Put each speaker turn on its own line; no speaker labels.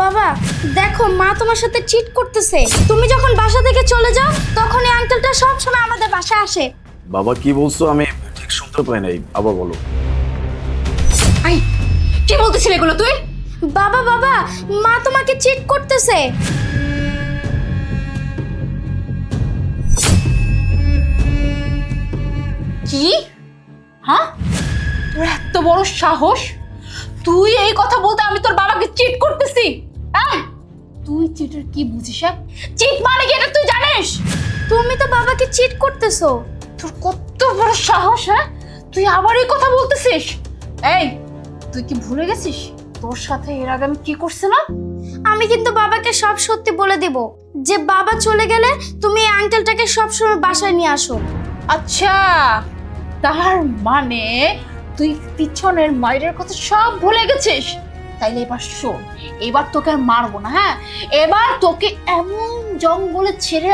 বাবা দেখো, মা তোমার সাথে চিট করতেছে। তুমি যখন বাসা থেকে চলে যাও তখন এই আঙ্কেলটা সব সময় আমাদের বাসায় আসে।
বাবা কি বলছো আমি ঠিক শুনতে পাই নাই, আবার বলো।
আই কি বলতেছিস এগুলো তুই?
বাবা বাবা, মা তোমাকে চিট করতেছে।
কি? হ্যাঁ, তোর এত বড় সাহস, তুই এই কথা বলতে আমি তোর বাবাকে চিট করতেছি? হ্যাঁ, তুই চিটের কি বুঝিস? চিট মানে কি এটা তুই জানিস?
তুমি তো বাবাকে চিট করতেছো।
তোর কত বড় সাহস! হ্যাঁ, তুই আবার এই কথা বলতেছিস? এই, তুই কি ভুলে গেছিস তোর সাথে এর আগে আমি কি করছিলাম?
আমি কিন্তু বাবাকে সব সত্যি বলে দেব, যে বাবা চলে গেলে তুমি এই আঙ্কেলটাকে সবসময় বাসায় নিয়ে আসো।
আচ্ছা, তার মানে তুই পিছনের মায়ের কথা সব ভুলে গেছিস? তাইলে এবার শোন, এবার তোকে আর মারবো না। হ্যাঁ, এবার তোকে এমন জঙ্গলে ছেড়ে